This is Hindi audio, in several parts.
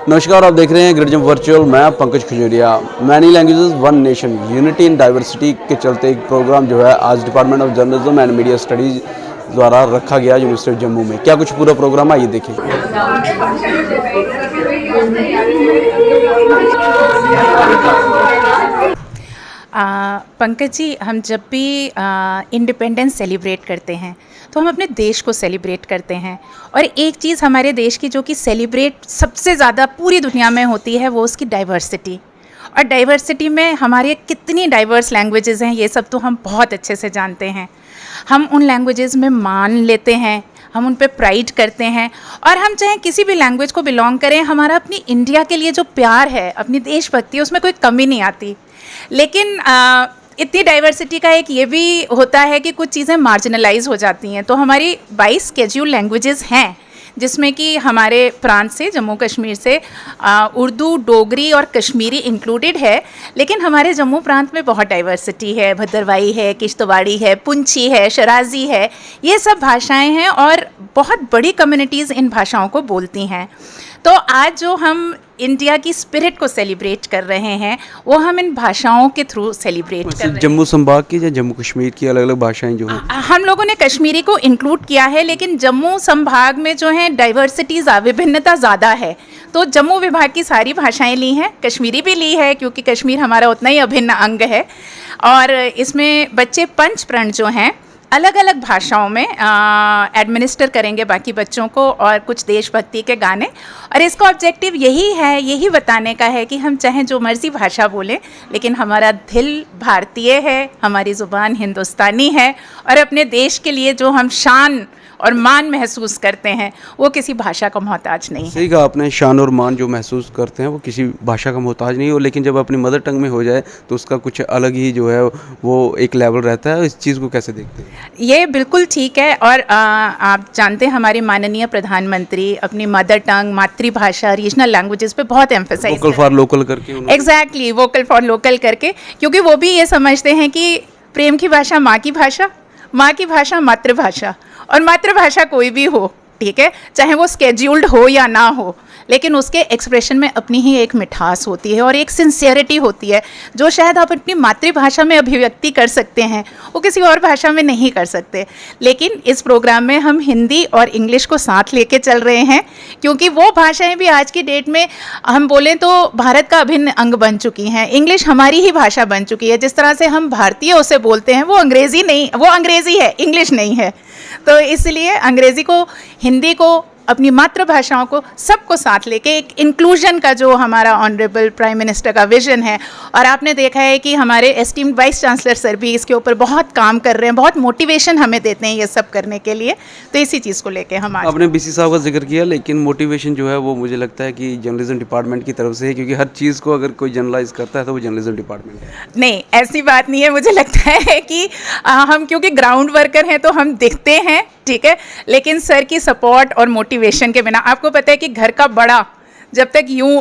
नमस्कार, आप देख रहे हैं ग्रेट जंप वर्चुअल। मैं Pankaj Khajuria. Many languages one nation unity in diversity के चलते एक प्रोग्राम जो है आज department of journalism and media studies द्वारा रखा गया यूनिवर्सिटी ऑफ जम्मू में। क्या कुछ पूरा प्रोग्राम है, ये देखिए। पंकज जी, हम जब भी इंडिपेंडेंस सेलिब्रेट करते हैं तो हम अपने देश को सेलिब्रेट करते हैं। और एक चीज़ हमारे देश की जो कि सेलिब्रेट सबसे ज़्यादा पूरी दुनिया में होती है वो उसकी डाइवर्सिटी। और डाइवर्सिटी में हमारे कितनी डाइवर्स लैंग्वेजेस हैं ये सब तो हम बहुत अच्छे से जानते हैं। हम उन लैंग्वेजेस में मान लेते हैं, हम उन पे प्राइड करते हैं। और हम चाहे किसी भी लैंग्वेज को बिलोंग करें, हमारा अपनी इंडिया के लिए जो प्यार है, अपनी देशभक्ति, उसमें कोई कमी नहीं आती। लेकिन इतनी डाइवर्सिटी का एक ये भी होता है कि कुछ चीज़ें मार्जिनलाइज हो जाती हैं। तो हमारी 22 स्केड्यूल लैंग्वेजेस हैं जिसमें कि हमारे प्रांत से, जम्मू कश्मीर से उर्दू, डोगरी और कश्मीरी इंक्लूडेड है। लेकिन हमारे जम्मू प्रांत में बहुत डाइवर्सिटी है। भद्रवाही है, किश्तवाड़ी है, पुंछी है, शराजी है, ये सब भाषाएं हैं और बहुत बड़ी कम्युनिटीज़ इन भाषाओं को बोलती हैं। तो आज जो हम इंडिया की स्पिरिट को सेलिब्रेट कर रहे हैं वो हम इन भाषाओं के थ्रू सेलिब्रेट कर रहे हैं। जम्मू संभाग की या जम्मू कश्मीर की अलग अलग भाषाएं जो हैं, हम लोगों ने कश्मीरी को इंक्लूड किया है, लेकिन जम्मू संभाग में जो है डाइवर्सिटीज़, विभिन्नता ज़्यादा है। तो जम्मू विभाग की सारी भाषाएं ली हैं, कश्मीरी भी ली है क्योंकि कश्मीर हमारा उतना ही अभिन्न अंग है। और इसमें बच्चे पंच प्रण जो हैं अलग अलग भाषाओं में एडमिनिस्टर करेंगे बाकी बच्चों को, और कुछ देशभक्ति के गाने। और इसका ऑब्जेक्टिव यही है, यही बताने का है कि हम चाहे जो मर्ज़ी भाषा बोलें, लेकिन हमारा दिल भारतीय है, हमारी ज़ुबान हिंदुस्तानी है। और अपने देश के लिए जो हम शान और मान महसूस करते हैं वो किसी भाषा का मोहताज नहीं है। सही कहा आपने, शान और मान जो महसूस करते हैं वो किसी भाषा का मोहताज नहीं हो। लेकिन जब अपनी मदर टंग में हो जाए तो उसका कुछ अलग ही जो है वो एक लेवल रहता है। इस चीज़ को कैसे देखते हैं? ये बिल्कुल ठीक है। और आप जानते हैं हमारे माननीय प्रधानमंत्री अपनी मदर टंग, मातृभाषा, रीजनल लैंग्वेजेस पे बहुत एम्फेसाइज, वोकल फॉर लोकल करके। एग्जैक्टली, वोकल फॉर लोकल करके, क्योंकि वो भी ये समझते हैं कि प्रेम की भाषा माँ की भाषा, माँ की भाषा मातृभाषा, और मातृभाषा कोई भी हो, ठीक है, चाहे वो स्केड्यूल्ड हो या ना हो, लेकिन उसके एक्सप्रेशन में अपनी ही एक मिठास होती है और एक सिंसियरिटी होती है जो शायद आप अपनी मातृभाषा में अभिव्यक्ति कर सकते हैं, वो किसी और भाषा में नहीं कर सकते। लेकिन इस प्रोग्राम में हम हिंदी और इंग्लिश को साथ लेके चल रहे हैं, क्योंकि वो भाषाएं भी आज की डेट में हम बोलें तो भारत का अभिन्न अंग बन चुकी हैं। इंग्लिश हमारी ही भाषा बन चुकी है। जिस तरह से हम भारतीय उसे बोलते हैं, वो अंग्रेज़ी नहीं, वो अंग्रेज़ी है, इंग्लिश नहीं है। तो इसलिए अंग्रेज़ी को, हिंदी को, अपनी मातृभाषाओं को, सबको साथ लेके एक इंक्लूजन का जो हमारा ऑनरेबल प्राइम मिनिस्टर का विजन है। और आपने देखा है कि हमारे एस्टीम्ड वाइस चांसलर सर भी इसके ऊपर बहुत काम कर रहे हैं, बहुत मोटिवेशन हमें देते हैं ये सब करने के लिए। तो इसी चीज़ को लेके हम आज, आपने बीसी साहब का जिक्र किया, लेकिन मोटिवेशन जो है वो मुझे लगता है कि जर्नलिज्म डिपार्टमेंट की तरफ से है, क्योंकि हर चीज़ को अगर कोई जर्नलाइज करता है तो वो जर्नलिज्म डिपार्टमेंट है। नहीं, ऐसी बात नहीं है। मुझे लगता है कि हम क्योंकि ग्राउंड वर्कर हैं तो हम दिखते हैं, ठीक है, लेकिन सर की सपोर्ट और मोटिवेशन के बिना, आपको पता है कि घर का बड़ा जब तक यूं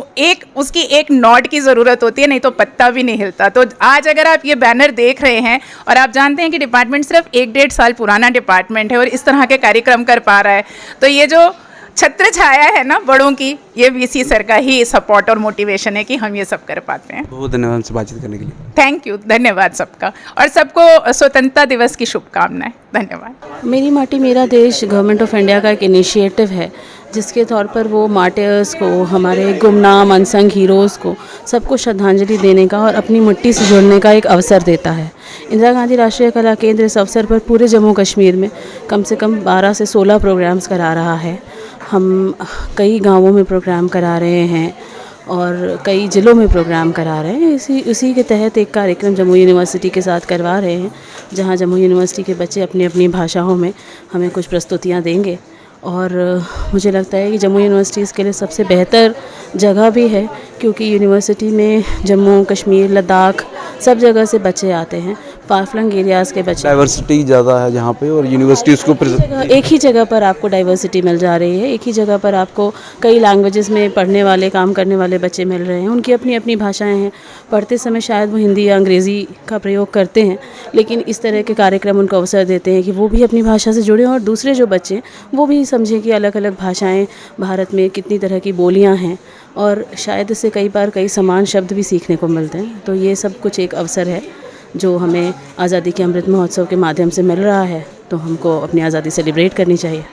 उसकी एक नॉड की ज़रूरत होती है, नहीं तो पत्ता भी नहीं हिलता। तो आज अगर आप ये बैनर देख रहे हैं और आप जानते हैं कि डिपार्टमेंट सिर्फ 1-1.5 साल पुराना डिपार्टमेंट है और इस तरह के कार्यक्रम कर पा रहा है, तो ये जो छत्र छाया है ना बड़ों की, ये वीसी सर का ही सपोर्ट और मोटिवेशन है कि हम ये सब कर पाते हैं। बहुत धन्यवाद हमसे बातचीत करने के लिए। थैंक यू, धन्यवाद सबका, और सबको स्वतंत्रता दिवस की शुभकामनाएं। धन्यवाद। मेरी माटी मेरा देश गवर्नमेंट ऑफ इंडिया का एक इनिशिएटिव है, जिसके तौर पर वो मार्टियर्स को, हमारे गुमनाम अनसंग हीरोज़ को, सबको श्रद्धांजलि देने का और अपनी मिट्टी से जुड़ने का एक अवसर देता है। इंदिरा गांधी राष्ट्रीय कला केंद्र इस अवसर पर पूरे जम्मू कश्मीर में कम से कम 12 से 16 प्रोग्राम्स करा रहा है। हम कई गांवों में प्रोग्राम करा रहे हैं और कई ज़िलों में प्रोग्राम करा रहे हैं। उसी के तहत एक कार्यक्रम जम्मू यूनिवर्सिटी के साथ करवा रहे हैं, जहां जम्मू यूनिवर्सिटी के बच्चे अपनी अपनी भाषाओं में हमें कुछ प्रस्तुतियां देंगे। और मुझे लगता है कि जम्मू यूनिवर्सिटी इसके लिए सबसे बेहतर जगह भी है, क्योंकि यूनिवर्सिटी में जम्मू कश्मीर, लद्दाख सब जगह से बच्चे आते हैं। फार फ्लंग एरियाज़ के बच्चे। डाइवर्सिटी ज़्यादा है जहाँ पे, और यूनिवर्सिटी उसको एक ही जगह पर आपको डाइवर्सिटी मिल जा रही है, एक ही जगह पर आपको कई लैंग्वेजेस में पढ़ने वाले, काम करने वाले बच्चे मिल रहे हैं। उनकी अपनी अपनी भाषाएं हैं, पढ़ते समय शायद वो हिंदी या अंग्रेज़ी का प्रयोग करते हैं, लेकिन इस तरह के कार्यक्रम उनको अवसर देते हैं कि वो भी अपनी भाषा से जुड़ें और दूसरे जो बच्चे हैं वो भी समझें कि अलग अलग भाषाएँ भारत में कितनी तरह की बोलियाँ हैं, और शायद इससे कई बार कई समान शब्द भी सीखने को मिलते हैं। तो ये सब कुछ एक अवसर है जो हमें आज़ादी के अमृत महोत्सव के माध्यम से मिल रहा है, तो हमको अपनी आज़ादी सेलिब्रेट करनी चाहिए।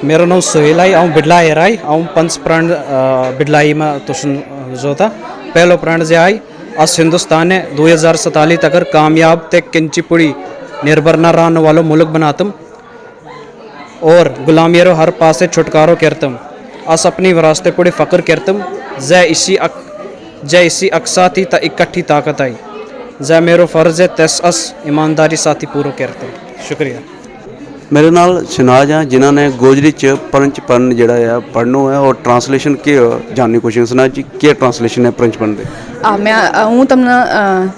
मेरा नाम सोहेल है, आऊँ बिडलाई राय, आऊँ पंच प्रण बिडलाई में तुसन जो था पहलो प्रण जे आई अस हिंदुस्तान ने 2047 तक कामयाब ते किंचिपुड़ी निर्भर न रहने वालों मुल्क बनातम और गुलामियरो हर पास से छुटकारो करतम। अस अपनी विरासत पुड़े फ़ख्र करतम। जय इसी अक्सा थी ता इकट्ठी ताकत आई। जय मेरो फ़र्ज़ है तस अस ईमानदारी साथी पूरा करतम। शुक्रिया। मेरे नाल शनाज हैं जिन्होंने गोजरी च पंच पन जड़ा है पढ़नो है, और ट्रांसलेशन के जानने की कोशिश। शनाज जी, क्या ट्रांसलेशन है पंच पन दे? मैं हूँ तमना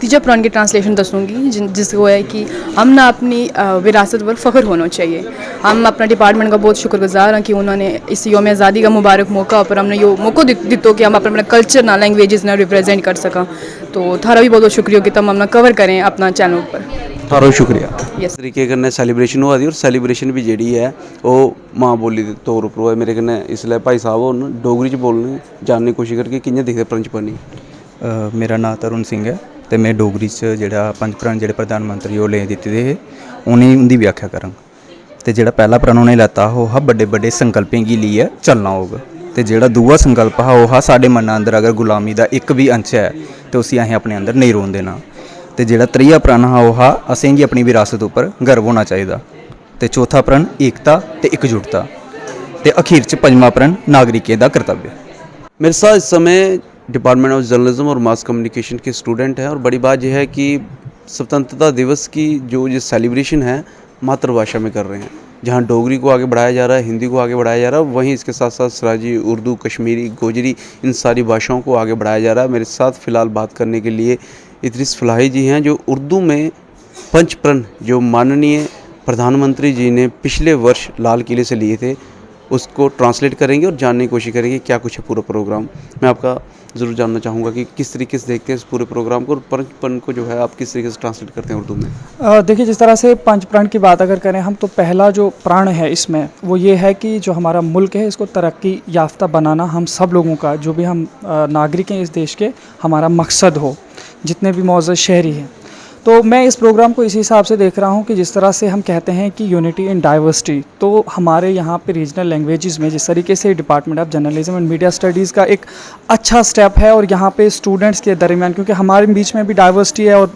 तीजा पुराण की ट्रांसलेशन दसूँगी, जिसको है कि हम ना अपनी विरासत पर फ़ख्र होना चाहिए। हम अपना डिपार्टमेंट का बहुत शुक्रगुजार हैं कि उन्होंने इस योम आज़ादी का मुबारक मौका पर हमने यो मौका दितो कि हम अपना कल्चर ना लैंग्वेजेस ना रिप्रेजेंट कर सका। तो थारा भी बहुत बहुत शुक्रिया कि तुम हमने कवर करें अपना चैनल पर। थारो शुक्रिया। यस तरीके कन्नै सैलीब्रेशन होआ दी, और सैलीब्रेशन भी जेह्ड़ी है वो मां बोली दे तौर उप्पर होआ। मेरे कन्नै इसलै भाई साहब होर डोगरी च बोलने जानने दी कोशिश करगे कि'यां दिखदे पंचपनी। मेरा नाम तरुण सिंह है, तो मैं डोगरी च जेह्ड़ा पंज प्रण जेह्ड़े प्रधानमंत्री होर लेई दित्ते दे हे उ'नेंगी उं'दी व्याख्या करां। ते जेह्ड़ा पैह्ला प्रण उ'नें लैता ओह् हा बड्डे बड्डे संकल्पें गी लेइयै चलना होग, ते जेह्ड़ा दूआ संकल्प हा ओह् हा साढ़े मनै अंदर अगर गुलामी दा इक भी अंश है ते उसी असें अपने अंदर नेईं रौह्न देना। ते जेह्ड़ा त्रीया प्रण हा ओह् हा असेंगी अपनी विरासत उप्पर गर्व होना चाहिदा। ते चौथा प्रण एकता ते इकजुटता, ते अखीर च पंजवां प्रण नागरिकें दा कर्तव्य। मेरे साथ इस समय डिपार्टमेंट ऑफ जर्नलिज्म और मास कम्युनिकेशन के स्टूडेंट हैं, और बड़ी बात यह है कि स्वतंत्रता दिवस की जो ये सेलिब्रेशन है मातृभाषा में कर रहे हैं। जहाँ डोगरी को आगे बढ़ाया जा रहा है, हिंदी को आगे बढ़ाया जा रहा है, वहीं इसके साथ साथ सराजी, उर्दू, कश्मीरी, गोजरी, इन सारी भाषाओं को आगे बढ़ाया जा रहा है। मेरे साथ फ़िलहाल बात करने के लिए इदरीस फलाही जी हैं, जो उर्दू में पंच प्रण जो माननीय प्रधानमंत्री जी ने पिछले वर्ष लाल किले से लिए थे उसको ट्रांसलेट करेंगे और जानने की कोशिश करेंगे क्या कुछ है पूरा प्रोग्राम। मैं आपका ज़रूर जानना चाहूँगा कि किस तरीके से देखते हैं इस पूरे प्रोग्राम को, और पंच प्रण को जो है आप किस तरीके से ट्रांसलेट करते हैं उर्दू में। देखिए, जिस तरह से पंच प्रण की बात अगर करें हम, तो पहला जो प्रण है इसमें वो ये है कि जो हमारा मुल्क है इसको तरक्की याफ्ता बनाना हम सब लोगों का, जो भी हम नागरिक हैं इस देश के, हमारा मकसद हो, जितने भी मौजूद शहरी हैं। तो मैं इस प्रोग्राम को इसी हिसाब से देख रहा हूँ कि जिस तरह से हम कहते हैं कि यूनिटी इन डाइवर्सिटी, तो हमारे यहाँ पे रीजनल लैंग्वेजेस में जिस तरीके से department of journalism and media studies का एक अच्छा स्टेप है, और यहाँ पे स्टूडेंट्स के दरमियान, क्योंकि हमारे बीच में भी डाइवर्सिटी है और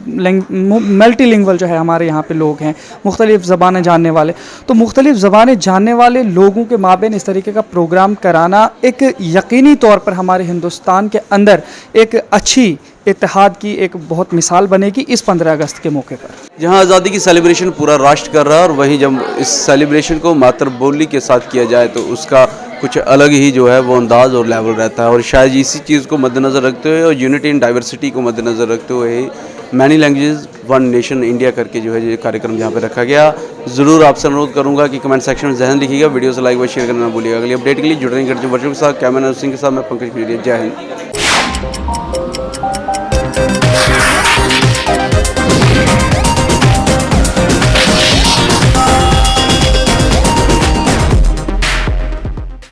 मल्टीलिंगुअल जो है हमारे यहाँ पे लोग हैं, मुख्तलिफ़ ज़बानें जानने वाले, तो मुख्तलिफ़ ज़बानें जानने वाले लोगों के माबेन इस तरीके का प्रोग्राम कराना एक यकीनी तौर पर हमारे हिंदुस्तान के अंदर एक अच्छी इत्तेहाद की एक बहुत मिसाल बनेगी इस 15 अगस्त के मौके पर, जहां आज़ादी की सेलिब्रेशन पूरा राष्ट्र कर रहा है, और वहीं जब इस सेलिब्रेशन को मातृबोली के साथ किया जाए तो उसका कुछ अलग ही जो है वो अंदाज़ और लेवल रहता है। और शायद इसी चीज़ को मद्देनज़र रखते हुए और यूनिटी इन डाइवर्सिटी को मद्देनज़र रखते हुए many languages one nation India करके जो है ये कार्यक्रम यहाँ पे रखा गया। ज़रूर आपसे अनुरोध करूँगा कि कमेंट सेक्शन में जहन लिखिएगा, वीडियो से लाइक व शेयर करना ना भूलिएगा। अगली अपडेट के लिए जुड़े रहेंगे वर्चुअल के साथ। कैमरा सिंह के साथ मैं पंकज खजुरिया। जय हिंद।